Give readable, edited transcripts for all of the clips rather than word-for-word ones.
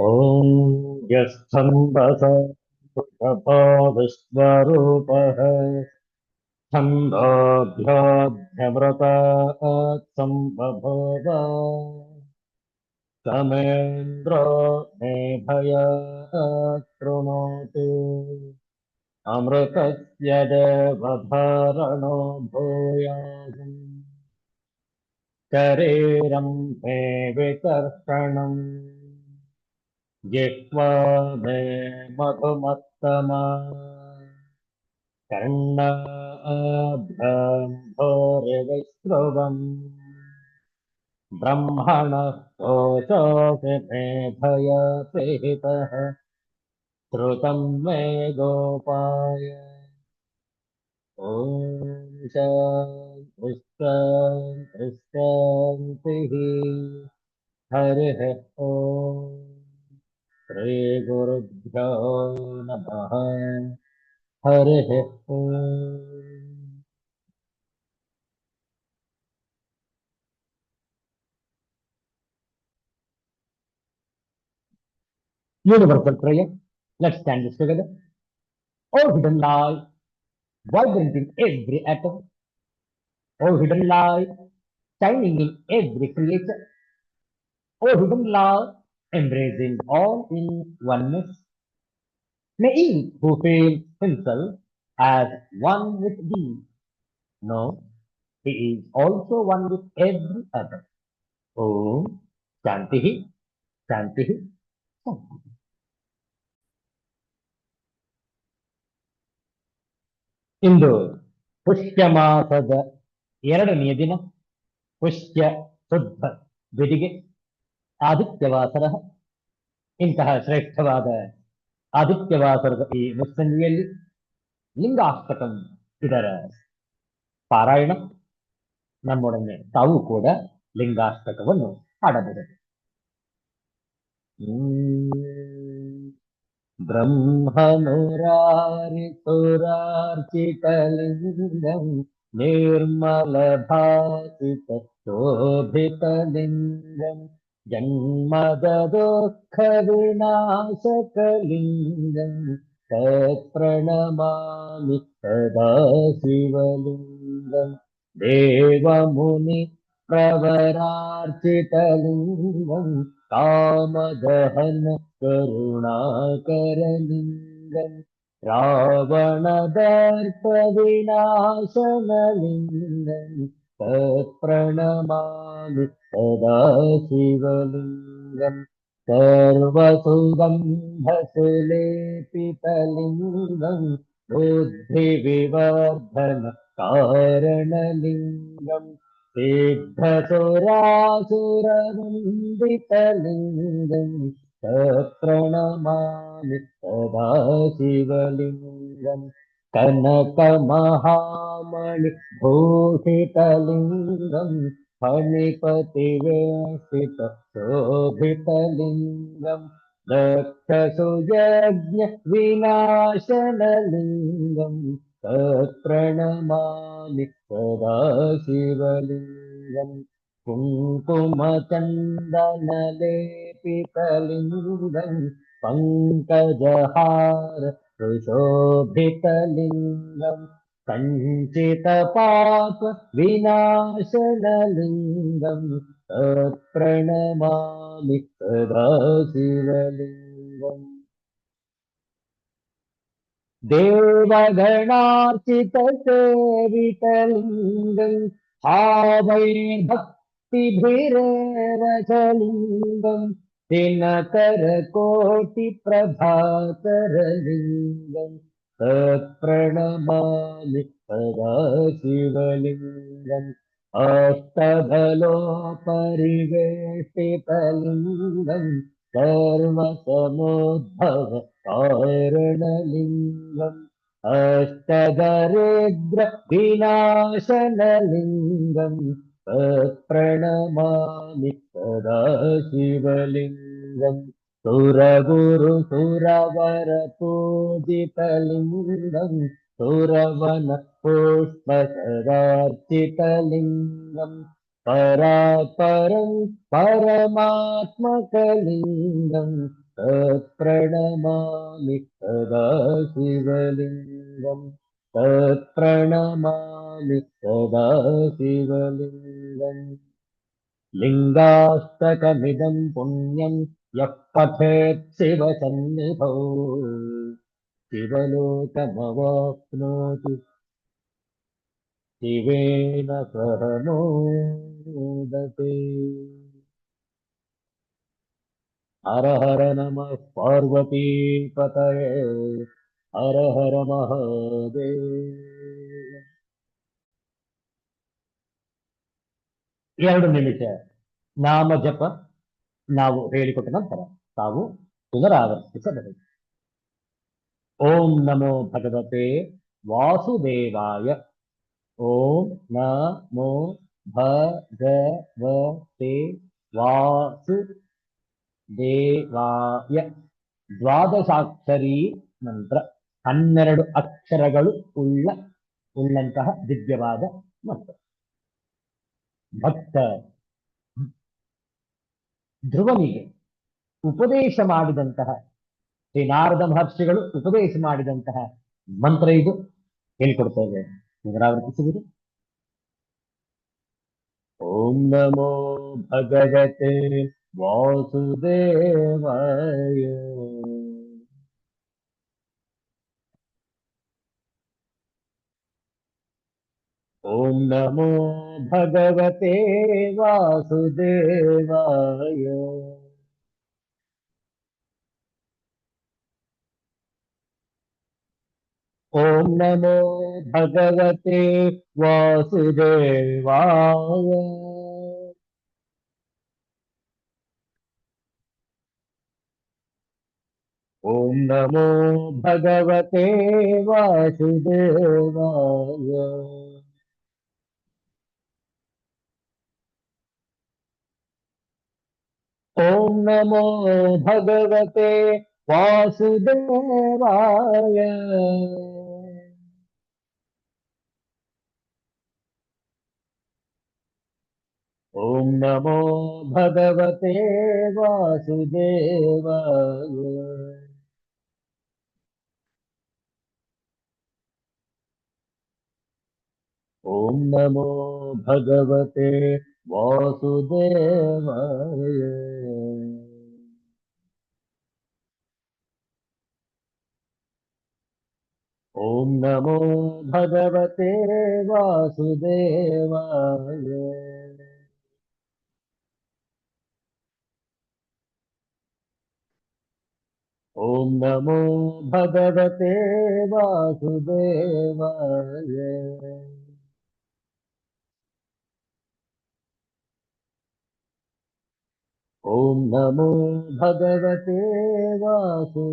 ॐ यस्तम्भसुखपादस्वरूपः छन्दोभ्योऽध्यमृतात् सम्बभूव समेन्द्रो मेधयात् शृणोतु अमृतस्य देवधारणो भूयात् शरीरं मे विकर्षणम् जिह्वा मे मधुमत्तमा कर्णाभ्यां भूरिविश्रुवम् ब्रह्मणः कोशोऽपि मेधया प्रीतः श्रुतं मे गोपाय ॐ शान्तिः हरिः ॐ श्रीगुरुभ्यो नमः हरिः ॐ Universal prayer. Let's stand this together. Oh hidden light, vibrant in every atom. Oh hidden light, shining in every creature. Oh hidden light, embracing all in oneness. May each who feels himself as one with thee know he is also one with every other. Om Shanti Shanti Shanti. ಇಂದು ಪುಷ್ಯ ಮಾಸದ ಎರಡನೆಯ ದಿನ ಪುಷ್ಯ ಶುದ್ಧ ಬಿದಿಗೆ ಆದಿತ್ಯವಾಸರ. ಇಂತಹ ಶ್ರೇಷ್ಠವಾದ ಆದಿತ್ಯವಾಸರದ ಈ ಮುಸ್ಸಂಜೆಯಲ್ಲಿ ಲಿಂಗಾಷ್ಟಕಂ ಇದರ ಪಾರಾಯಣ. ನಮ್ಮೊಡನೆ ತಾವು ಕೂಡ ಲಿಂಗಾಷ್ಟಕವನ್ನು ಹಾಡಬಹುದು. ब्रह्ममुरारिसुरार्चितलिङ्गम् निर्मलभासितशोभितलिङ्गम् जन्मदुःखविनाशकलिङ्गम् तत्प्रणमामि सदा शिवलिङ्गम् देवमुनि प्रवरार्चितलिङ्गम् कामदहन करुणाकरलिङ्गम् रावणदर्पविनाशनलिङ्गम् तत्प्रणमामि सदा शिवलिङ्गम् सर्वसुगन्धसुलेपितलिङ्गम् बुद्धिविवर्धन कारणलिङ्गम् सिद्धसुरासुरवन्दितलिङ्गम् तत्प्रणमामि सदा शिवलिङ्गम् कनकमहामणि भूषितलिङ्गम् फणिपतिवेशित शोभितलिङ्गम् दक्षसुयज्ञ विनाशनलिङ्गम् तत्प्रणमामि सदा शिवलिङ्गम् कुङ्कुमचन्दनलेपितलिङ्गम् पङ्कजहार सुशोभितलिङ्गम् कञ्चितपाप विनाशनलिङ्गम् तत्प्रणमामि सदा शिवलिङ्गम् देवगणार्चितसेवितलिङ्गम् भावैर्भक्तिभिरेव च लिङ्गम् दिनकरकोटिप्रभाकरलिङ्गम् तत्प्रणमामि सदा शिवलिङ्गम् अष्टबलोपरिवेष्टितलिङ्गम् सर्वसमुद्भव कारणलिङ्गम् अष्टदरिद्र विनाशनलिङ्गम् तत्प्रणमामि सदा शिवलिङ्गम् सुरगुरु सुरवर पूजितलिङ्गम् सुरवन पुष्पसदार्चितलिङ्गम् परात्परम् परमात्मकलिङ्गम् तत्प्रणमामि सदा शिवलिङ्गम् तत्प्रणमामि सदा शिवलिङ्गम् लिङ्गास्तकमिदं पुण्यं यः पठेत् शिवसन्निधौ शिवलोकमवाप्नोति शिवेन सह मोदते हर हर नमः पार्वतीपतये हर हर ಮಹಾದೇವ 2 ನಿಮಿಷ ನಾಮ ಜಪ ನಾವು ಹೇಳಿಕೊಟ್ಟ ನಂತರ ತಾವು ಪುನರಾವರ್ತಿಸಬಹುದು. ಓಂ ನಮೋ ಭಗವತೆ ವಾಸುದೇವಾಯ. ಓಂ ನಮೋ ಭಗವತೆ ವಾಸುದೇವಾಯ. ದ್ವಾದಶಾಕ್ಷರಿ ಮಂತ್ರ, 12 ಅಕ್ಷರಗಳು ಉಳ್ಳಂತಹ ದಿವ್ಯವಾದ ಮಂತ್ರ. ಭಕ್ತ ಧ್ರುವನಿಗೆ ಉಪದೇಶ ಮಾಡಿದಂತಹ ಶ್ರೀ ನಾರದ ಮಹರ್ಷಿಗಳು ಉಪದೇಶ ಮಾಡಿದಂತಹ ಮಂತ್ರ ಇದು. ಹೇಳಿಕೊಡ್ತೇವೆ, ಪುನರಾವರ್ತಿಸುವುದು. ಓಂ ನಮೋ ಭಗವತೆ ವಾಸುದೇವಾಯ. ಓಂ ನಮೋ ಭಗವತೆ ವಾಸುದೇವಾಯ. ಓಂ ನಮೋ ಭಗವತೆ ವಾಸುದೇವಾಯ. ಓಂ ನಮೋ ಭಗವತೆ ವಾಸುದೇವಾಯ. ಓಂ ನಮೋ ಭಗವತೆ ವಾಸುದೇವಾಯ. ಓಂ ನಮೋ ಭಗವತೆ ವಾಸುದೇವಾಯ. ಓಂ ನಮೋ ಭಗವತೆ ವಾಸುದೇವಾಯ. ಓಂ ನಮೋ ಭಗವತೆ ವಾಸುದೇವಾಯ. ಓಂ ನಮೋ ಭಗವತೆ ವಾಸುದೇವಾಯ. ಓಂ ನಮೋ ಭಗವತೆ ವಾಸುದೇವಾಯ.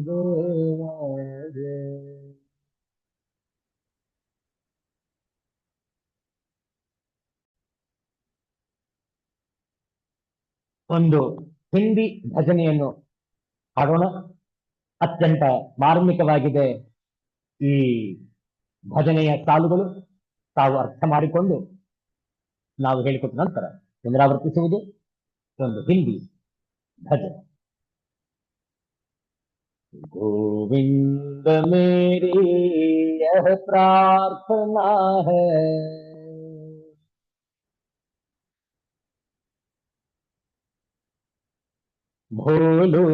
ಒಂದು ಹಿಂದಿ ಭಜನೆಯನ್ನು ಹಾಡೋಣ. ಅತ್ಯಂತ ಮಾರ್ಮಿಕವಾಗಿದೆ ಈ ಭಜನೆಯ ಸಾಲುಗಳು. ತಾವು ಅರ್ಥ ಮಾಡಿಕೊಂಡು ನಾವು ಹೇಳಿಕೊಟ್ಟ ನಂತರ ಪುನರಾವರ್ತಿಸುವುದು. ಒಂದು ಹಿಂದಿ ಭಜನೆ. गोविंद मेरी यह प्रार्थना है, भूलू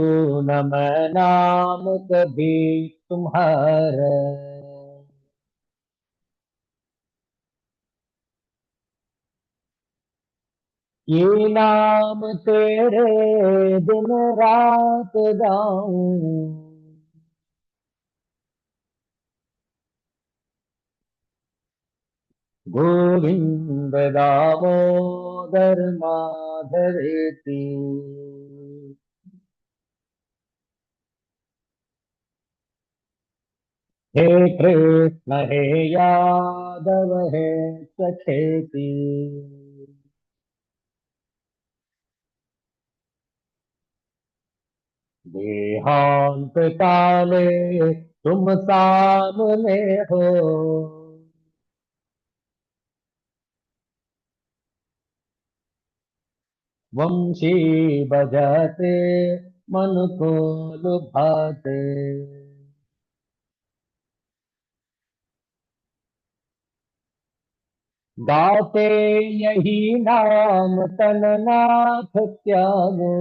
न मैं नाम कभी तुम्हारा। ये नाम तेरे दिन रात गाऊं, गोविंद दामोदर माधवेति। हे कृष्ण हे यादव हे सखेति। देहांत काले तुम सामने हो, वंशी बजाते मन को लुभाते। गाते यही नाम तन नाथ त्यागो।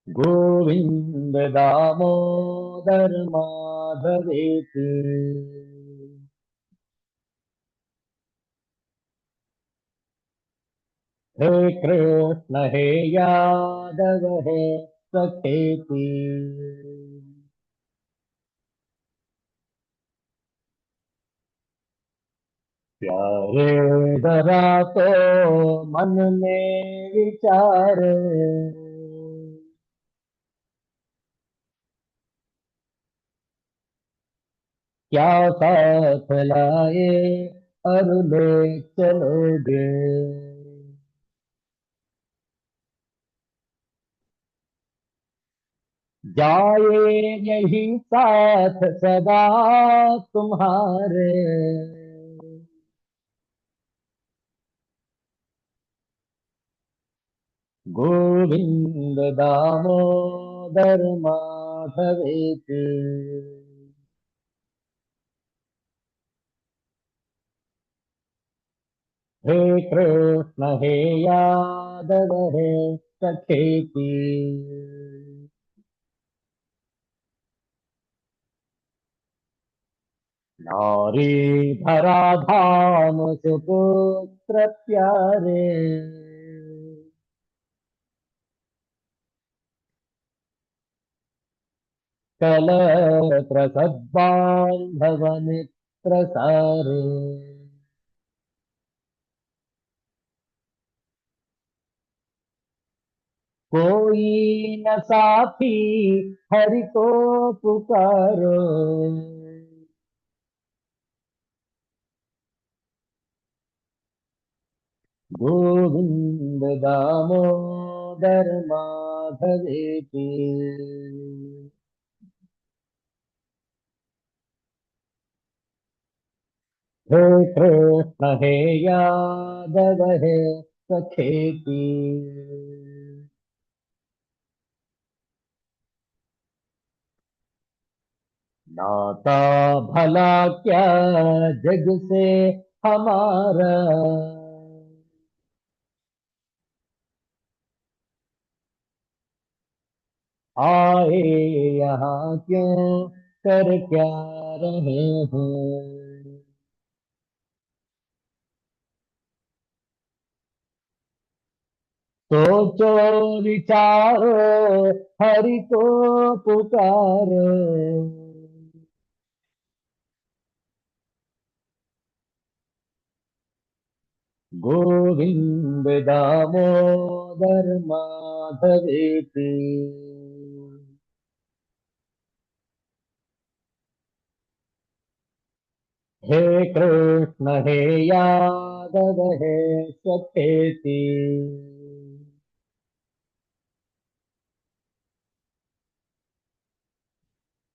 गोविंद दामोदर माधवेति। हे कृष्ण हे यादव हे सखेति। प्यारे जरा तो मन में विचारे। क्या साथ लाए और ले चलोगे। जाए यही साथ सदा तुम्हारे। गोविंद दामोदर माधवेति। हे कृष्ण हे यादव हे सखेति। नारी धरा धाम सुपुत्र प्यारे। कल प्रसद बांधव मित्र सारे। कोई न साथी हरि को पुकारो। गोविंद दामोदर माधवेति। हे कृष्ण हे यादव हे सखेति। नाता भला क्या जग से हमारा। आए यहाँ क्यों कर क्या रहे हैं। सोचो विचारो हरि को पुकारो। गोविंद दामोदर माधवेति। हे कृष्ण हे यादव हे सखेति।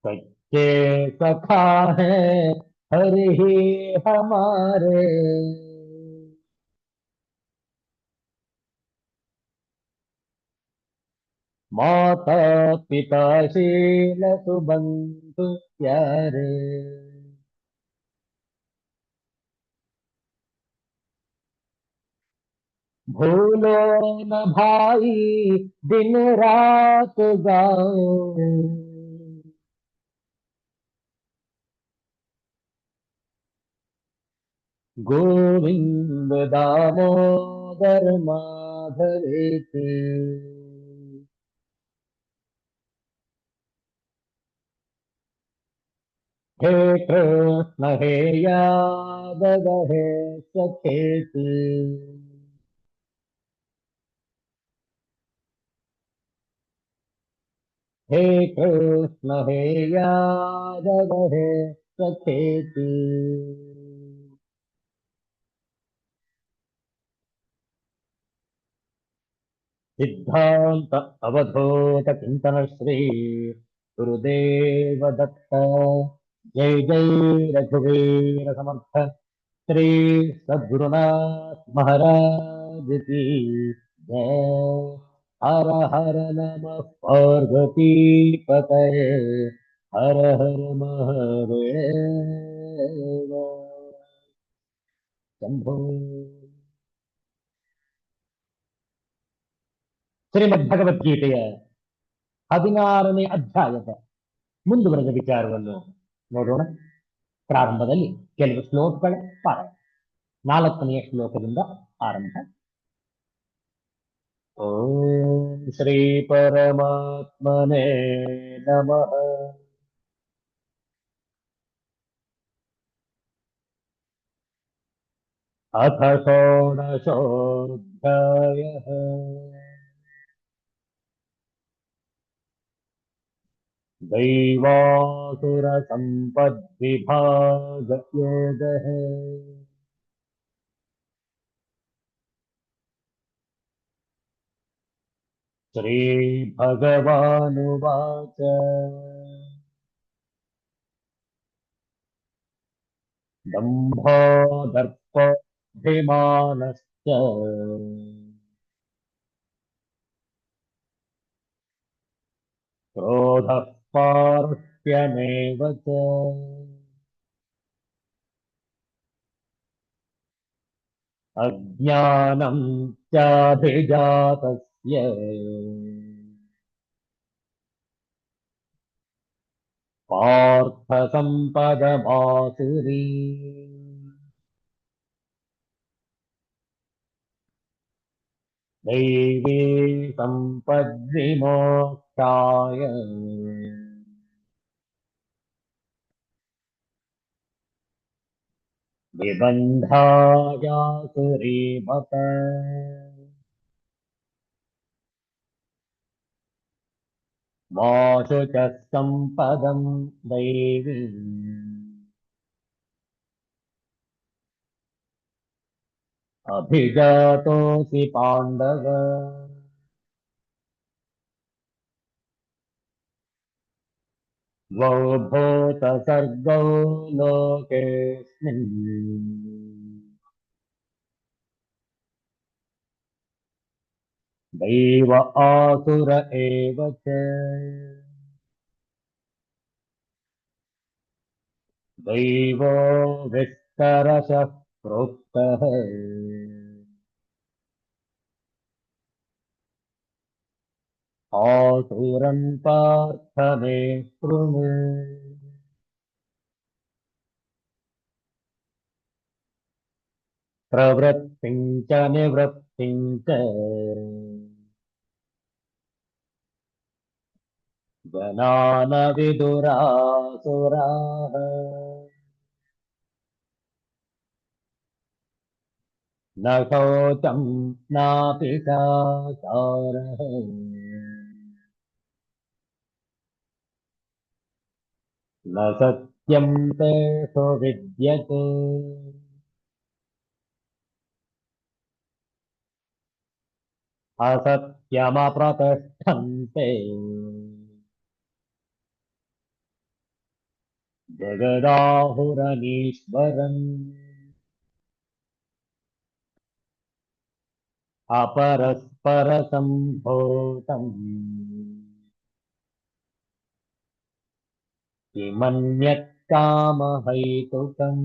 सच्चे सखा है हरि ही हमारे। माता पिता शील सुबंधु प्यारे। भूलो न भाई दिन रात गाओ। गोविंद दामोदर माधवेति। हे कृष्ण हे यादव हे सखेति। हे कृष्ण हे यादव हे सखेति। सिद्धांत अवधूत चिंतन श्री गुरुदेव दत्त। जय जय रघुवीर समर्थ। श्री सद्गुरुनाथ महाराज की जय। हर हर नमः पार्वती पतये। हर हर महादेव शंभो। ಶ್ರೀಮದ್ ಭಗವದ್ಗೀತೆಯ 16ನೇ ಅಧ್ಯಾಯದ ಮುಂದುವರೆದ ವಿಚಾರವನ್ನು ನೋಡೋಣ. ಪ್ರಾರಂಭದಲ್ಲಿ ಕೆಲವು ಶ್ಲೋಕಗಳ ಪಾರಾಯಣ. 4ನೇ ಶ್ಲೋಕದಿಂದ ಆರಂಭ. ಓಂ ಶ್ರೀ ಪರಮಾತ್ಮನೇ ನಮಃ. ಅಥ ಷೋಡಶೋऽಧ್ಯಾಯಃ. दैवासुरसम्पद्विभागयोगः. श्रीभगवानुवाच दम्भो दर्पोऽभिमानश्च क्रोधः पारुष्यमेव च अज्ञानं चाभिजातस्य पार्थसम्पदमासुरी दैवी सम्पद्विमोक्षाय निबन्धायासुरीमत। मा शुचः सम्पदं दैवीम् अभिजातोऽसि पाण्डव। द्वौ भूतसर्गौ लोकेऽस्मिन् दैव आसुर एव च। दैवो विस्तरशः प्रोक्तः आसुरं पार्थ मे शृणु। प्रवृत्तिं च निवृत्तिं च जना न विदुरासुराः। न शौचं नापि चाचारः न सत्यं तेषु विद्यते। असत्यमप्रतिष्ठन्ते जगदाहुरनीश्वरम्। अपरस्परसम्भूतम् किमन्यत् कामहैतुकम्।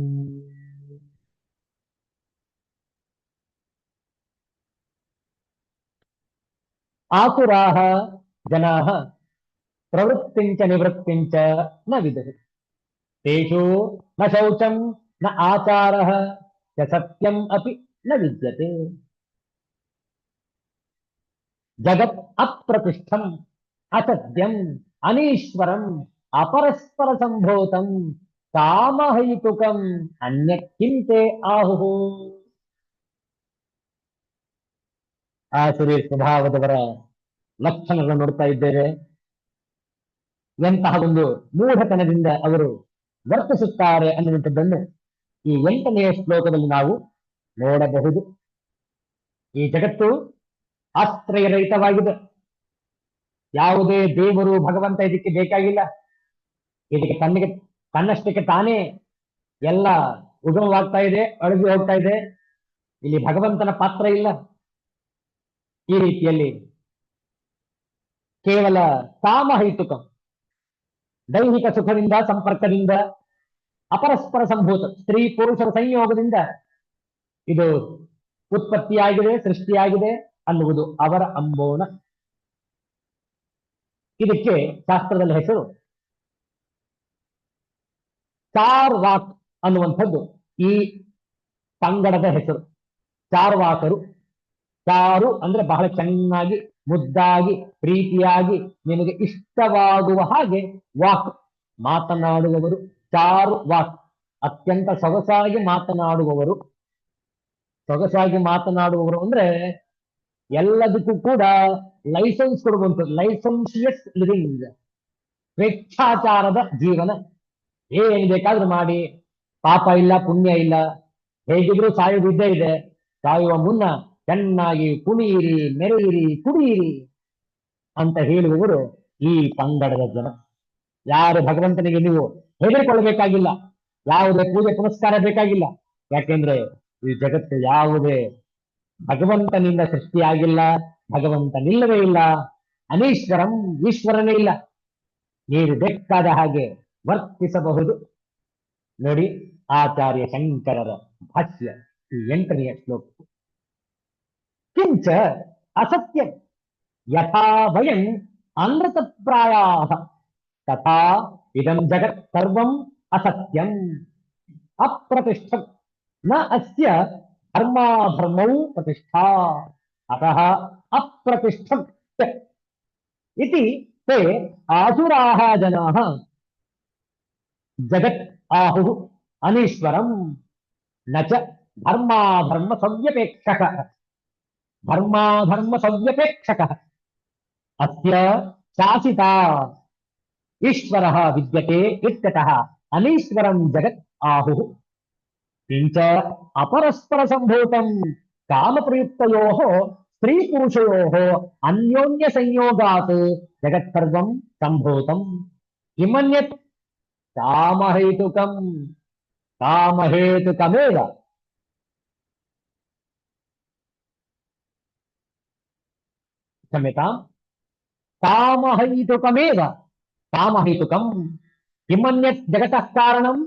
आसुराः जनाः प्रवृत्तिं च निवृत्तिं च न विदुः। तेषु न शौचं न आचारः च सत्यम् अपि न विद्यते। जगत् अप्रतिष्ठम् असत्यम् अनीश्वरम् अपरस्परसम्भूतम् कामहैतुकम् अन्यत् किं ते आहुः। ಆಸುರಿ ಸ್ವಭಾವದವರ ಲಕ್ಷಣಗಳನ್ನು ನೋಡ್ತಾ ಇದ್ದೇವೆ. ಎಂತಹ ಒಂದು ಮೂಢತನದಿಂದ ಅವರು ವರ್ತಿಸುತ್ತಾರೆ ಅನ್ನುವಂಥದ್ದನ್ನು ಈ 8ನೇ ಶ್ಲೋಕದಲ್ಲಿ ನಾವು ನೋಡಬಹುದು. ಈ ಜಗತ್ತು ಆಶ್ರಯರಹಿತವಾಗಿದೆ. ಯಾವುದೇ ದೇವರು ಭಗವಂತ ಇದಕ್ಕೆ ಬೇಕಾಗಿಲ್ಲ. ಇದಕ್ಕೆ ತನ್ನಷ್ಟಕ್ಕೆ ತಾನೇ ಎಲ್ಲ ಉಗಮವಾಗ್ತಾ ಇದೆ, ಅಳಿದು ಹೋಗ್ತಾ ಇದೆ. ಇಲ್ಲಿ ಭಗವಂತನ ಪಾತ್ರ ಇಲ್ಲ. ಈ ರೀತಿಯಲ್ಲಿ ಕೇವಲ ಕಾಮಹೈತುಕ ದೈಹಿಕ ಸುಖದಿಂದ, ಸಂಪರ್ಕದಿಂದ, ಅಪರಸ್ಪರ ಸಂಭೂತ ಸ್ತ್ರೀ ಪುರುಷರ ಸಂಯೋಗದಿಂದ ಇದು ಉತ್ಪತ್ತಿಯಾಗಿದೆ, ಸೃಷ್ಟಿಯಾಗಿದೆ ಅನ್ನುವುದು ಅವರ ಅಂಬೋಣ. ಇದಕ್ಕೆ ಶಾಸ್ತ್ರದಲ್ಲಿ ಹೆಸರು ಚಾರ್ವಾಕ್ ಅನ್ನುವಂಥದ್ದು ಈ ಪಂಗಡದ ಹೆಸರು. ಚಾರ್ವಾಕರು. ಚಾರು ಅಂದ್ರೆ ಬಹಳ ಚೆನ್ನಾಗಿ, ಮುದ್ದಾಗಿ, ಪ್ರೀತಿಯಾಗಿ, ನಿಮಗೆ ಇಷ್ಟವಾಗುವ ಹಾಗೆ ವಾಕ್ ಮಾತನಾಡುವವರು. ಚಾರು ವಾಕ್ ಅತ್ಯಂತ ಸೊಗಸಾಗಿ ಮಾತನಾಡುವವರು. ಸೊಗಸಾಗಿ ಮಾತನಾಡುವವರು ಅಂದ್ರೆ ಎಲ್ಲದಕ್ಕೂ ಕೂಡ ಲೈಸೆನ್ಸ್ ಕೊಡುವಂಥದ್ದು. ಲೈಸೆನ್ಸಿಯಸ್ ಲಿವಿಂಗ್, ಸ್ವೇಚ್ಛಾಚಾರದ ಜೀವನ. ಏನ್ ಬೇಕಾದ್ರೂ ಮಾಡಿ, ಪಾಪ ಇಲ್ಲ, ಪುಣ್ಯ ಇಲ್ಲ, ಹೇಗಿದ್ರು ಸಾಯುವುದಿದ್ದೇ ಇದೆ. ಸಾಯುವ ಮುನ್ನ ಚೆನ್ನಾಗಿ ಕುಣಿಯಿರಿ, ಮೆರೆಯಿರಿ, ಕುಡಿಯಿರಿ ಅಂತ ಹೇಳುವವರು ಈ ಪಂಗಡದ ಜನ. ಯಾರು ಭಗವಂತನಿಗೆ ನೀವು ಹೆದರಿಕೊಳ್ಳಬೇಕಾಗಿಲ್ಲ, ಯಾವುದೇ ಪೂಜೆ ಪುನಸ್ಕಾರ ಬೇಕಾಗಿಲ್ಲ. ಯಾಕೆಂದ್ರೆ ಈ ಜಗತ್ತು ಯಾವುದೇ ಭಗವಂತನಿಂದ ಸೃಷ್ಟಿಯಾಗಿಲ್ಲ, ಭಗವಂತನಿಲ್ಲವೇ ಇಲ್ಲ. ಅನೀಶ್ವರಂ, ಈಶ್ವರನೇ ಇಲ್ಲ. ನೀವು ಬೇಕಾದ ಹಾಗೆ ವರ್ತಿಸಬಹುದು. ನೋಡಿ ಆಚಾರ್ಯ ಶಂಕರರ ಭಾಷ್ಯ, ಈ 8ನೇ ಶ್ಲೋಕ. ಕಿಂಚ ಅಸತ್ಯಂ ಯಥಾ ವಯಂ ಅನೃತಪ್ರಾಯಾಃ ತಥಾ ಇದಂ ಜಗತ್ ಸರ್ವಂ ಅಸತ್ಯಂ ಅಪ್ರತಿಷ್ಠಂ ನ ಅಸ್ಯ ಧರ್ಮಾಧರ್ಮೌ ಪ್ರತಿಷ್ಠಾ ಅತಃ ಅಪ್ರತಿಷ್ಠಂ ಇತಿ ते आसुराः जनाः जगत् आहुः अनीश्वरं न च धर्माधर्म सव्यपेक्षकः अस्य शासिता ईश्वरः विद्यते इत्यतः अनीश्वरं जगत् आहुः। किंच अपरस्पर संभूतं कामप्रयुक्तयोः स्त्री पुरुषयोः अन्योन्य संयोगात् जगत्सर्वं संभूतं। किमन्यत् कामहेतुकं कामहेतुकमेव क्षम्यतां कामहेतुकमेव कामहेतुकं किमन्यत् जगतः कारणं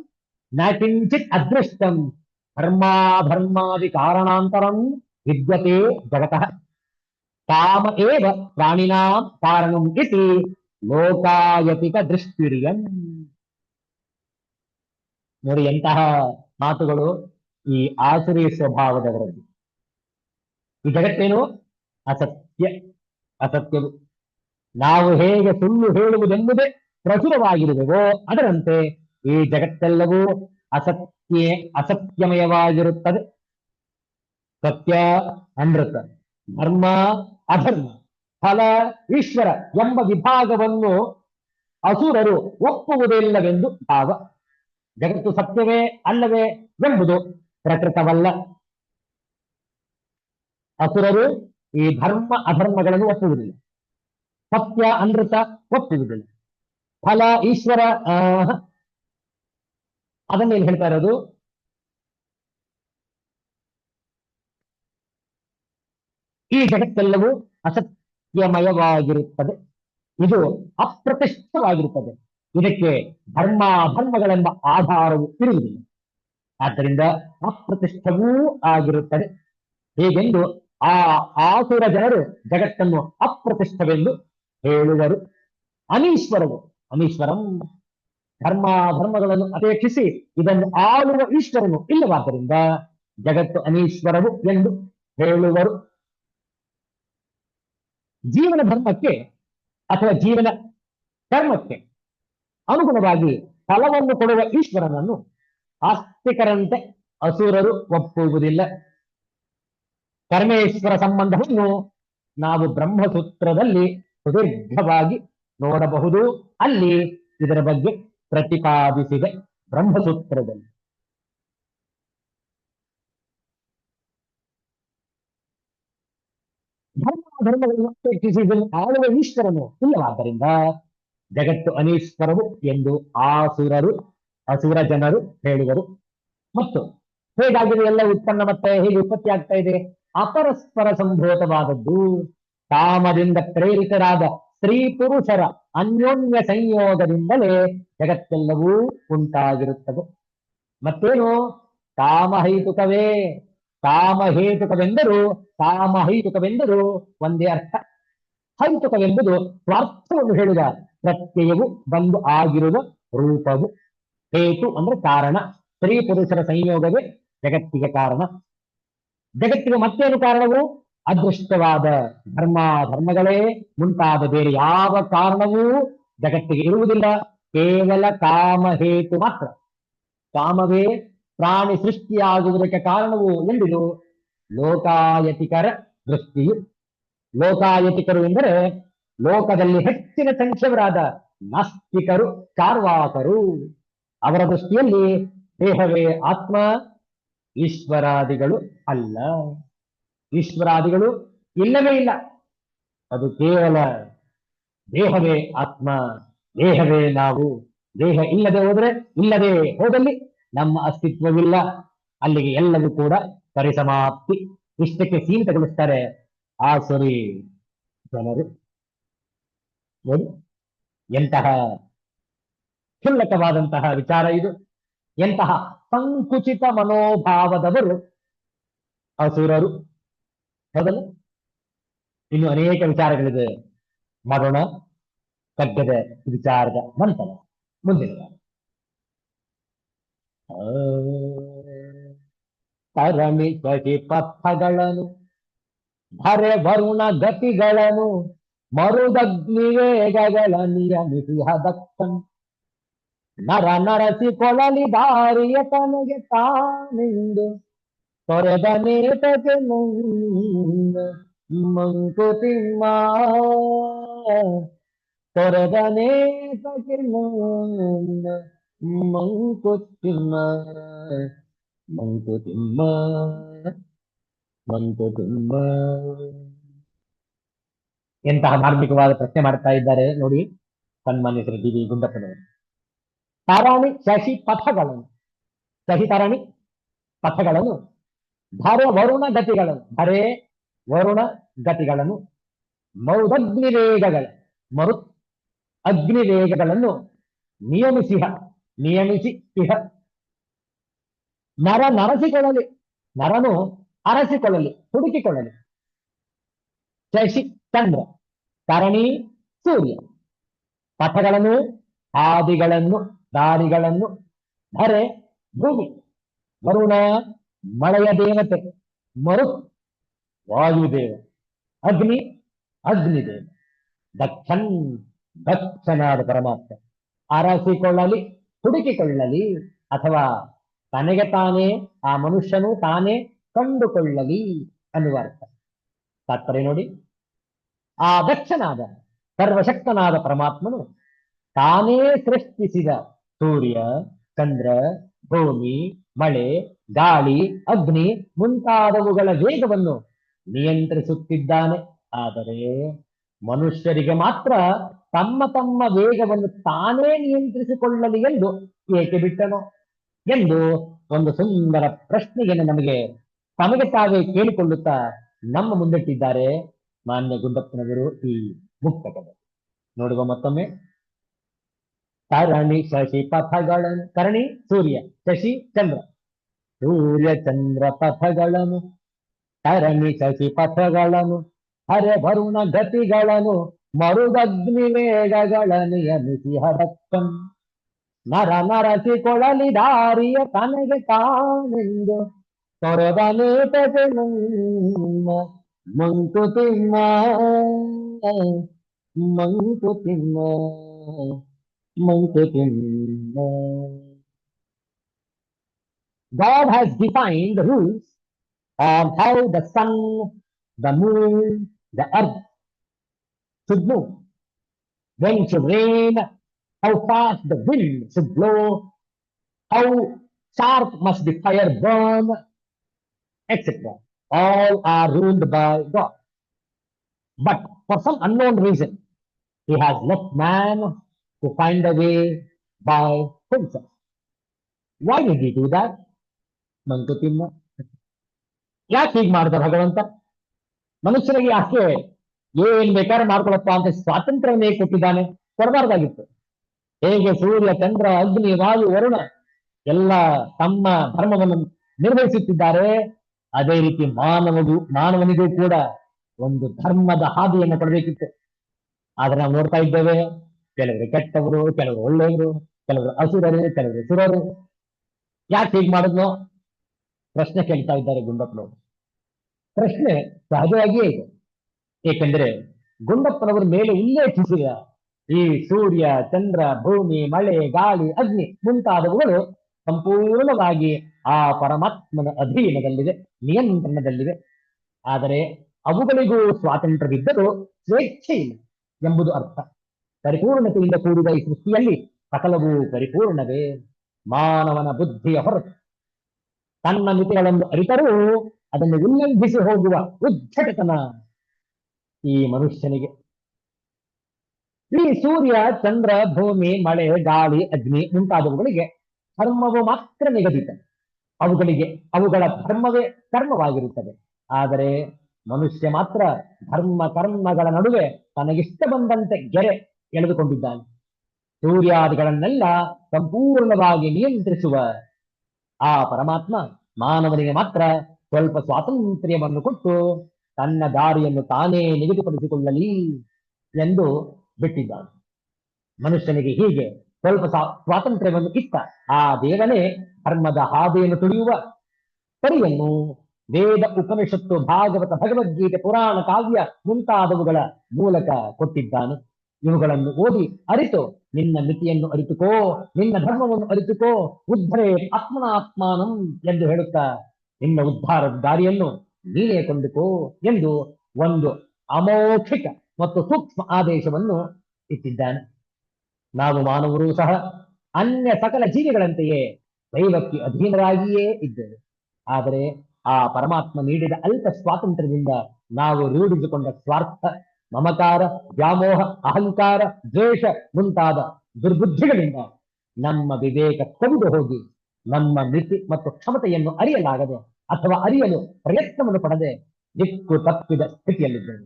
न किंचित् अदृष्टं धर्माधर्मादि कारणान्तरं विद्यते जगतः काम एव प्राणिनां कारणम् इति ಲೋಕಾಯತಿಕ ದೃಷ್ಟಿರಿಯಂ. ನೋಡಿ ಎಂತಹ ಮಾತುಗಳು ಈ ಆಸುರಿ ಸ್ವಭಾವದವರಲ್ಲಿ. ಈ ಜಗತ್ತೇನು ಅಸತ್ಯ, ಅಸತ್ಯವು. ನಾವು ಹೇಗೆ ಸುಳ್ಳು ಹೇಳುವುದೆಂಬುದೇ ಪ್ರಚುರವಾಗಿರುವೆವೋ ಅದರಂತೆ ಈ ಜಗತ್ತೆಲ್ಲವೂ ಅಸತ್ಯಮಯವಾಗಿರುತ್ತದೆ. ಸತ್ಯ ಅಮೃತ, ಧರ್ಮ ಅಧರ್ಮ, ಫಲ ಈಶ್ವರ ಎಂಬ ವಿಭಾಗವನ್ನು ಅಸುರರು ಒಪ್ಪುವುದಿಲ್ಲವೆಂದು ಭಾವ. ಜಗತ್ತು ಸತ್ಯವೇ ಅಲ್ಲವೇ ಎಂಬುದು ಪ್ರಕೃತವಲ್ಲ. ಅಸುರರು ಈ ಧರ್ಮ ಅಧರ್ಮಗಳನ್ನು ಒಪ್ಪುವುದಿಲ್ಲ, ಸತ್ಯ ಅನೃತ ಒಪ್ಪುವುದಿಲ್ಲ, ಫಲ ಈಶ್ವರ ಅದನ್ನೇನು ಹೇಳ್ತಾ ಇರೋದು. ಈ ಜಗತ್ತೆಲ್ಲವೂ ಅಸತ್ಯಮಯವಾಗಿರುತ್ತದೆ, ಇದು ಅಪ್ರತಿಷ್ಠವಾಗಿರುತ್ತದೆ. ಇದಕ್ಕೆ ಧರ್ಮಾಧರ್ಮಗಳೆಂಬ ಆಧಾರವು ಇರುವುದಿಲ್ಲ, ಆದ್ದರಿಂದ ಅಪ್ರತಿಷ್ಠವೂ ಆಗಿರುತ್ತದೆ. ಹೀಗೆಂದು ಆ ಆಸುರ ಜನರು ಜಗತ್ತನ್ನು ಅಪ್ರತಿಷ್ಠವೆಂದು ಹೇಳುವರು. ಅನೀಶ್ವರವು, ಅನೀಶ್ವರಂ ಧರ್ಮಾಧರ್ಮಗಳನ್ನು ಅಪೇಕ್ಷಿಸಿ ಇದನ್ನು ಆಳುವ ಈಶ್ವರನು ಇಲ್ಲವಾದ್ದರಿಂದ ಜಗತ್ತು ಅನೀಶ್ವರವು ಎಂದು ಹೇಳುವರು. ಜೀವನ ಧರ್ಮಕ್ಕೆ ಅಥವಾ ಜೀವನ ಕರ್ಮಕ್ಕೆ ಅನುಗುಣವಾಗಿ ಫಲವನ್ನು ಕೊಡುವ ಈಶ್ವರನನ್ನು ಆಸ್ತಿಕರಂತೆ ಅಸುರರು ಒಪ್ಪುವುದಿಲ್ಲ. ಕರ್ಮೇಶ್ವರ ಸಂಬಂಧವನ್ನು ನಾವು ಬ್ರಹ್ಮಸೂತ್ರದಲ್ಲಿ ಸುದೀರ್ಘವಾಗಿ ನೋಡಬಹುದು. ಅಲ್ಲಿ ಇದರ ಬಗ್ಗೆ ಪ್ರತಿಪಾದಿಸಿದೆ ಬ್ರಹ್ಮಸೂತ್ರದಲ್ಲಿ. ಧರ್ಮಗಳನ್ನು ಅಪೇಕ್ಷಿಸಿ ಇದನ್ನು ಆಳುವ ಈಶ್ವರನು ಇಲ್ಲವಾದ್ದರಿಂದ ಜಗತ್ತು ಅನೀಶ್ವರವು ಎಂದು ಅಸುರ ಜನರು ಹೇಳುವರು. ಮತ್ತು ಹೇಗಾಗಿದೆ ಎಲ್ಲ ಉತ್ಪನ್ನ ಮತ್ತೆ ಹೇಗೆ ಉತ್ಪತ್ತಿ ಆಗ್ತಾ ಇದೆ? ಅಪರಸ್ಪರ ಸಂಭೂತವಾದದ್ದು. ಕಾಮದಿಂದ ಪ್ರೇರಿತರಾದ ಸ್ತ್ರೀ ಪುರುಷರ ಅನ್ಯೋನ್ಯ ಸಂಯೋಗದಿಂದಲೇ ಜಗತ್ತೆಲ್ಲವೂ ಉಂಟಾಗಿರುತ್ತದೆ. ಮತ್ತೇನು? ಕಾಮಹೈತುಕವೇ. ಕಾಮಹೈತುಕವೆಂದರೂ ಒಂದೇ ಅರ್ಥ. ಹೈತುಕವೆಂಬುದು ಸ್ವಾರ್ಥವನ್ನು ಹೇಳಿದ ಪ್ರತ್ಯಯವು ಬಂದು ಆಗಿರುವ ರೂಪವು. ಹೇತು ಅಂದ್ರೆ ಕಾರಣ. ಸ್ತ್ರೀ ಪುರುಷರ ಸಂಯೋಗವೇ ಜಗತ್ತಿಗೆ ಕಾರಣ. ಜಗತ್ತಿಗೆ ಮತ್ತೇನು ಕಾರಣವು? ಅದೃಷ್ಟವಾದ ಧರ್ಮಗಳೇ ಮುಂತಾದ ಬೇರೆ ಯಾವ ಕಾರಣವೂ ಜಗತ್ತಿಗೆ ಇರುವುದಿಲ್ಲ. ಕೇವಲ ಕಾಮಹೇತು ಮಾತ್ರ. ಕಾಮವೇ ಪ್ರಾಣಿ ಸೃಷ್ಟಿಯಾಗುವುದಕ್ಕೆ ಕಾರಣವು ಎಂಬುದು ಲೋಕಾಯತಿಕರ ದೃಷ್ಟಿಯು. ಲೋಕಾಯತಿಕರು ಎಂದರೆ ಲೋಕದಲ್ಲಿ ಹೆಚ್ಚಿನ ಸಂಖ್ಯವರಾದ ನಾಸ್ತಿಕರು, ಚಾರ್ವಾಕರು. ಅವರ ದೃಷ್ಟಿಯಲ್ಲಿ ದೇಹವೇ ಆತ್ಮ, ಈಶ್ವರಾದಿಗಳು ಅಲ್ಲ. ಈಶ್ವರಾದಿಗಳು ಇಲ್ಲವೇ ಇಲ್ಲ. ಅದು ಕೇವಲ ದೇಹವೇ ಆತ್ಮ, ದೇಹವೇ ನಾವು. ದೇಹ ಇಲ್ಲದೆ ಹೋದಲ್ಲಿ ನಮ್ಮ ಅಸ್ತಿತ್ವವಿಲ್ಲ. ಅಲ್ಲಿಗೆ ಎಲ್ಲವೂ ಕೂಡ ಪರಿಸಮಾಪ್ತಿ. ಇಷ್ಟಕ್ಕೆ ಸೀಮಿತಗೊಳಿಸ್ತಾರೆ ಆಸುರಿ ಜನರು. ನೋಡಿ ಎಂತಹ ಕ್ಷುಲ್ಲಕವಾದಂತಹ ವಿಚಾರ ಇದು. ಎಂತಹ ಸಂಕುಚಿತ ಮನೋಭಾವದವರು ಅಸುರರು. ಹೌದಲ್ಲ? ಇನ್ನು ಅನೇಕ ವಿಚಾರಗಳಿದೆ. ಮಾಡೋಣ ಕಗ್ಗದ ವಿಚಾರದ ನಂತರ ಮುಂದಿನ ತರಣಿ ಶಶಿ ಪಥಗಳನ್ನು, ಧರೆ ವರುಣ ಗತಿಗಳನ್ನು, ಮರುದಗ್ನಿ ವೇಗಗಳ ನಿಯಮಿಸಿಹ ದಕ್ಷನ್. ನರ ನರಸಿಕೊಳ್ಳಲಿ ದಾರಿಯ ತನಗೆ ತಾನೆಂದು ತೊರೆದ ನೇತಕ್ಕೆ ಮಂಕುತಿಮ್ಮ. ತೊರೆದ ನೇತಕ್ಕೆ ಮಂಕುತಿಮ್ಮ. ಮಂಕುತಿಮ್ಮ ಮಂಕುತಿಮ್ಮ. ಎಂತಹ ಮಾರ್ಮಿಕವಾದ ಪ್ರಶ್ನೆ ಮಾಡ್ತಾ ಇದ್ದಾರೆ ನೋಡಿ ಸನ್ಮಾನ್ಯ ಶ್ರೀ ಡಿ ವಿ ಗುಂಡಪ್ಪನವರು. ತಾರಾಣಿ ಶಶಿ ಪಥಗಳನ್ನು, ಶಶಿ ತಾರಾಣಿ ಪಥಗಳನ್ನು, ಧರೆ ವರುಣ ಗತಿಗಳನ್ನು, ಧರೆ ವರುಣ ಗತಿಗಳನ್ನು, ಮೌದಗ್ನಿ ವೇಗಗಳ, ಮರುತ್ ಅಗ್ನಿ ವೇಗಗಳನ್ನು ನಿಯಮಿಸಿ ಇಹ. ನರ ನರಸಿಕೊಳ್ಳಲಿ, ನರನು ಅರಸಿಕೊಳ್ಳಲಿ, ಹುಡುಕಿಕೊಳ್ಳಲಿ. ಶಶಿ ಚಂದ್ರ, ತರಣಿ ಸೂರ್ಯ, ಪಥಗಳನ್ನು ಹಾದಿಗಳನ್ನು ದಾರಿಗಳನ್ನು, ಧರೆ ಭೂಮಿ, ವರುಣ ಮಳೆಯ ದೇವತೆ, ಮರು ವಾಯುದೇವ, ಅಗ್ನಿ ಅಗ್ನಿದೇವ, ದಕ್ಷನ್ ದಕ್ಷನಾದ ಪರಮಾತ್ಮ. ಅರಸಿಕೊಳ್ಳಲಿ, ಹುಡುಕಿಕೊಳ್ಳಲಿ, ಅಥವಾ ತನಗೆ ತಾನೇ ಆ ಮನುಷ್ಯನು ತಾನೇ ಕಂಡುಕೊಳ್ಳಲಿ ಅನ್ನುವ ಅರ್ಥ. ತಾತ್ಪರ್ಯ ನೋಡಿ. ಆ ದಕ್ಷನಾದ ಸರ್ವಶಕ್ತನಾದ ಪರಮಾತ್ಮನು ತಾನೇ ಸೃಷ್ಟಿಸಿದ ಸೂರ್ಯ, ಚಂದ್ರ, ಭೂಮಿ, ಮಳೆ, ಗಾಳಿ, ಅಗ್ನಿ ಮುಂತಾದವುಗಳ ವೇಗವನ್ನು ನಿಯಂತ್ರಿಸುತ್ತಿದ್ದಾನೆ. ಆದರೆ ಮನುಷ್ಯರಿಗೆ ಮಾತ್ರ ತಮ್ಮ ತಮ್ಮ ವೇಗವನ್ನು ತಾನೇ ನಿಯಂತ್ರಿಸಿಕೊಳ್ಳಲಿ ಎಂದು ಏಕೆ ಬಿಟ್ಟನೋ ಎಂದು ಒಂದು ಸುಂದರ ಪ್ರಶ್ನೆಯನ್ನು ತಮಗೆ ತಾವೇ ಕೇಳಿಕೊಳ್ಳುತ್ತಾ ನಮ್ಮ ಮುಂದಿಟ್ಟಿದ್ದಾರೆ ಮಾನ್ಯ ಗುಂಡಪ್ಪನವರು ಈ ಮುಕ್ತಕದ. ನೋಡುವ ಮತ್ತೊಮ್ಮೆ. ತರಣಿ ಶಶಿ ಪಥಗಳನ್ನು, ತರಣಿ ಸೂರ್ಯ, ಶಶಿ ಚಂದ್ರ, ಸೂರ್ಯ ಚಂದ್ರ ಪಥಗಳನ್ನು, ತರಣಿ ಶಶಿ ಪಥಗಳನ್ನು, ಹರೆ ವರುಣ ಗತಿಗಳನ್ನು, ಮರುದಗ್ನಿ ವೇಗಗಳ ನಿಯಮಿಸಿ ಹರಕ್ಕನ್. ನರ ನರಸಿಕೊಳ್ಳಲಿ ದಾರಿಯ ತನಗೆ ತಾನೆಂದು ತೊರೆದ ನೇತಕ್ಕೆ Mankutimma. Mankutimma Mankutimma. God has defined the rules on how the sun, the moon, the earth should move, when should rain, how fast the wind should blow, how sharp must the fire burn, etc. All are ruled by God. But for some unknown reason, He has left man to find a way by himself. Why did He do that? Mankutimma. ಯಾಕೆ ಹೀಗ್ ಮಾಡ್ದ ಭಗವಂತ? ಮನುಷ್ಯನಿಗೆ ಯಾಕೆ ಏನ್ ಬೇಕಾದ್ರೆ ಮಾಡ್ಕೊಳಪ್ಪ ಅಂತ ಸ್ವಾತಂತ್ರ್ಯವನ್ನೇ ಕೊಟ್ಟಿದ್ದಾನೆ? ಕೊಡಬಾರ್ದಾಗಿತ್ತು. ಹೇಗೆ ಸೂರ್ಯ, ಚಂದ್ರ, ಅಗ್ನಿ, ವಾಯು, ವರುಣ ಎಲ್ಲ ತಮ್ಮ ಧರ್ಮವನ್ನು ನಿರ್ವಹಿಸುತ್ತಿದ್ದಾರೆ, ಅದೇ ರೀತಿ ಮಾನವನಿಗೂ ಕೂಡ ಒಂದು ಧರ್ಮದ ಹಾದಿಯನ್ನು ಕೊಡಬೇಕಿತ್ತು. ಆದ್ರೆ ನಾವು ನೋಡ್ತಾ ಇದ್ದೇವೆ, ಕೆಲವರು ಕೆಟ್ಟವರು, ಕೆಲವರು ಒಳ್ಳೆಯವರು, ಕೆಲವರು ಅಸುರರು, ಕೆಲವರು ಸುರರು. ಯಾಕೆ ಹೀಗೆ ಮಾಡಿದ್ನೋ ಪ್ರಶ್ನೆ ಕೇಳ್ತಾ ಇದ್ದಾರೆ ಗುಂಡಪ್ಪನವರು. ಪ್ರಶ್ನೆ ಸಹಜವಾಗಿಯೇ ಇದೆ. ಏಕೆಂದರೆ ಗುಂಡಪ್ಪನವರ ಮೇಲೆ ಉಲ್ಲೇಖಿಸಿದ ಈ ಸೂರ್ಯ, ಚಂದ್ರ, ಭೂಮಿ, ಮಳೆ, ಗಾಳಿ, ಅಗ್ನಿ ಮುಂತಾದವುಗಳು ಸಂಪೂರ್ಣವಾಗಿ ಆ ಪರಮಾತ್ಮನ ಅಧೀನದಲ್ಲಿದೆ, ನಿಯಂತ್ರಣದಲ್ಲಿವೆ. ಆದರೆ ಅವುಗಳಿಗೂ ಸ್ವಾತಂತ್ರ್ಯವಿದ್ದರೂ ಸ್ವೇಚ್ಛೆ ಇಲ್ಲ ಎಂಬುದು ಅರ್ಥ. ಪರಿಪೂರ್ಣತೆಯಿಂದ ಕೂಡಿದ ಈ ಸೃಷ್ಟಿಯಲ್ಲಿ ಸಕಲವೂ ಪರಿಪೂರ್ಣವೇ. ಮಾನವನ ಬುದ್ಧಿಯ ಹೊರತು ತನ್ನ ಮಿತಿಗಳನ್ನು ಅರಿತರೂ ಅದನ್ನು ಉಲ್ಲಂಘಿಸಿ ಹೋಗುವ ಉದ್ಧಟತನ ಈ ಮನುಷ್ಯನಿಗೆ. ಈ ಸೂರ್ಯ, ಚಂದ್ರ, ಭೂಮಿ, ಮಳೆ, ಗಾಳಿ, ಅಗ್ನಿ ಮುಂತಾದವುಗಳಿಗೆ ಧರ್ಮವು ಮಾತ್ರ ನಿಗದಿತ. ಅವುಗಳ ಧರ್ಮವೇ ಕರ್ಮವಾಗಿರುತ್ತದೆ. ಆದರೆ ಮನುಷ್ಯ ಮಾತ್ರ ಧರ್ಮ ಕರ್ಮಗಳ ನಡುವೆ ತನಗಿಷ್ಟ ಬಂದಂತೆ ಗೆರೆ ಎಳೆದುಕೊಂಡಿದ್ದಾನೆ. ಸೂರ್ಯಾದಿಗಳನ್ನೆಲ್ಲ ಸಂಪೂರ್ಣವಾಗಿ ನಿಯಂತ್ರಿಸುವ ಆ ಪರಮಾತ್ಮ ಮಾನವನಿಗೆ ಮಾತ್ರ ಸ್ವಲ್ಪ ಸ್ವಾತಂತ್ರ್ಯವನ್ನು ಕೊಟ್ಟು ತನ್ನ ದಾರಿಯನ್ನು ತಾನೇ ನಿಗದಿಪಡಿಸಿಕೊಳ್ಳಲಿ ಎಂದು ಬಿಟ್ಟಿದ್ದಾನೆ. ಮನುಷ್ಯನಿಗೆ ಹೀಗೆ ಸ್ವಲ್ಪ ಸ್ವಾತಂತ್ರ್ಯವನ್ನು ಇತ್ತ ಆ ದೇವನೇ ಧರ್ಮದ ಹಾದಿಯನ್ನು ತುಳಿಯುವ ಪರಿಯನ್ನು ವೇದ, ಉಪನಿಷತ್ತು, ಭಾಗವತ, ಭಗವದ್ಗೀತೆ, ಪುರಾಣ, ಕಾವ್ಯ ಮುಂತಾದವುಗಳ ಮೂಲಕ ಕೊಟ್ಟಿದ್ದಾನೆ. ಇವುಗಳನ್ನು ಓದಿ ಅರಿತು ನಿನ್ನ ಮಿತಿಯನ್ನು ಅರಿತುಕೋ, ನಿನ್ನ ಧರ್ಮವನ್ನು ಅರಿತುಕೋ, ಉದ್ಧರೇ ಆತ್ಮನಾತ್ಮಾನಂ ಎಂದು ಹೇಳುತ್ತಾ ನಿನ್ನ ಉದ್ಧಾರದ ದಾರಿಯನ್ನು ನೀನೇ ಕೊಂಡುಕೋ ಎಂದು ಒಂದು ಅಮೌಖಿಕ ಮತ್ತು ಸೂಕ್ಷ್ಮ ಆದೇಶವನ್ನು ಇಟ್ಟಿದ್ದಾನೆ. ನಾವು ಮಾನವರು ಸಹ ಅನ್ಯ ಸಕಲ ಜೀವಿಗಳಂತೆಯೇ ದೈವಕ್ಕೆ ಅಧೀನರಾಗಿಯೇ ಇದ್ದೇವೆ. ಆದರೆ ಆ ಪರಮಾತ್ಮ ನೀಡಿದ ಅಲ್ಪ ಸ್ವಾತಂತ್ರ್ಯದಿಂದ ನಾವು ರೂಢಿಸಿಕೊಂಡ ಸ್ವಾರ್ಥ, ಮಮಕಾರ, ವ್ಯಾಮೋಹ, ಅಹಂಕಾರ, ದ್ವೇಷ ಮುಂತಾದ ದುರ್ಬುದ್ಧಿಗಳಿಂದ ನಮ್ಮ ವಿವೇಕ ಕೊಂದು ಹೋಗಿ ನಮ್ಮ ಮಿತಿ ಮತ್ತು ಕ್ಷಮತೆಯನ್ನು ಅರಿಯಲಾಗದೆ ಅಥವಾ ಅರಿಯಲು ಪ್ರಯತ್ನವನ್ನು ಪಡದೆ ದಿಕ್ಕು ತಪ್ಪಿದ ಸ್ಥಿತಿಯಲ್ಲಿದ್ದೇವೆ.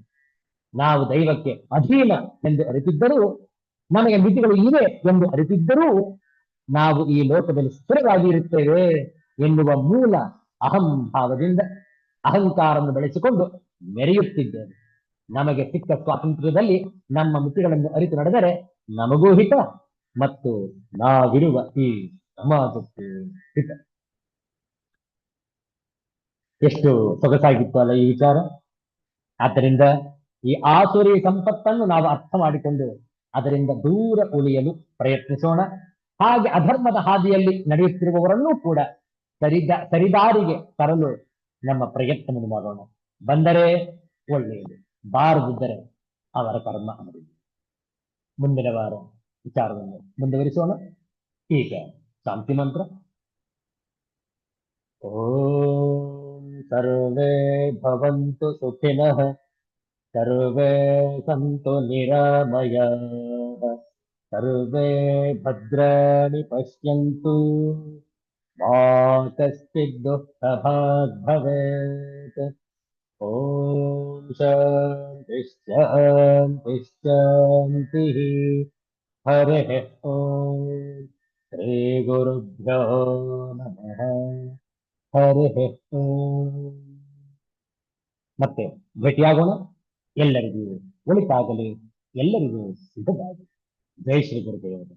ನಾವು ದೈವಕ್ಕೆ ಅಧೀನ ಎಂದು ಅರಿತಿದ್ದರೂ, ನಮಗೆ ಮಿತಿಗಳು ಇವೆ ಎಂದು ಅರಿತಿದ್ದರೂ ನಾವು ಈ ಲೋಕದಲ್ಲಿ ಸ್ಥಿರವಾಗಿ ಇರುತ್ತೇವೆ ಎನ್ನುವ ಮೂಲ ಅಹಂಭಾವದಿಂದ ಅಹಂಕಾರವನ್ನು ಬೆಳೆಸಿಕೊಂಡು ಮೆರೆಯುತ್ತಿದ್ದೇವೆ. ನಮಗೆ ಸಿಕ್ಕ ಸ್ವಾತಂತ್ರ್ಯದಲ್ಲಿ ನಮ್ಮ ಮಿತಿಗಳನ್ನು ಅರಿತು ನಡೆದರೆ ನಮಗೂ ಹಿತ ಮತ್ತು ನಾವಿರುವ ಈ ಸಮಾಜಕ್ಕೆ ಹಿತ. ಎಷ್ಟು ಸೊಗಸಾಗಿತ್ತು ಅಲ್ಲ ಈ ವಿಚಾರ. ಆದ್ದರಿಂದ ಈ ಆಸುರಿ ಸಂಪತ್ತನ್ನು ನಾವು ಅರ್ಥ ಮಾಡಿಕೊಂಡು ಅದರಿಂದ ದೂರ ಉಳಿಯಲು ಪ್ರಯತ್ನಿಸೋಣ. ಹಾಗೆ ಅಧರ್ಮದ ಹಾದಿಯಲ್ಲಿ ನಡೆಯುತ್ತಿರುವವರನ್ನೂ ಕೂಡ ಸರಿದಾರಿಗೆ ತರಲು ನಮ್ಮ ಪ್ರಯತ್ನವನ್ನು ಮಾಡೋಣ. ಬಂದರೆ ಒಳ್ಳೆಯದು, ಬಾರದಿದ್ದರೆ ಅವರ ಕರ್ಮ ಅವರಿಗೆ. ಮುಂದಿನ ವಾರ ವಿಚಾರವನ್ನು ಮುಂದುವರಿಸೋಣ. ಈಗ ಶಾಂತಿ ಮಂತ್ರ. ಓಂ ಸರ್ವೇ ಭವಂತು ಸುಖಿನಃ, ಸರ್ವೇ ಸಂತು ನಿರಾಮಯಾಃ, ಸರ್ವೇ ಭದ್ರಾಣಿ ಪಶ್ಯಂತು, ಮಾ ಕಶ್ಚಿತ್ ದುಃಖಭಾಗ್ ಭವೇತ್. ಓಂ ಶಾಂತಿ ಶಾಂತಿ ಶಾಂತಿ. ಹರಿಃ ಓಂ. ಶ್ರೀ ಗುರುಭ್ಯೋ ನಮಃ. ಹರಿಃ ಓಂ. ಮತ್ತೆ ಭೇಟಿಯಾಗೋಣ. ಎಲ್ಲರಿಗೂ ಒಳಿತಾಗಲಿ, ಎಲ್ಲರಿಗೂ ಸಿದ್ಧವಾಗಲಿ. ಜೈ ಶ್ರೀ ಗುರುದೇವರು.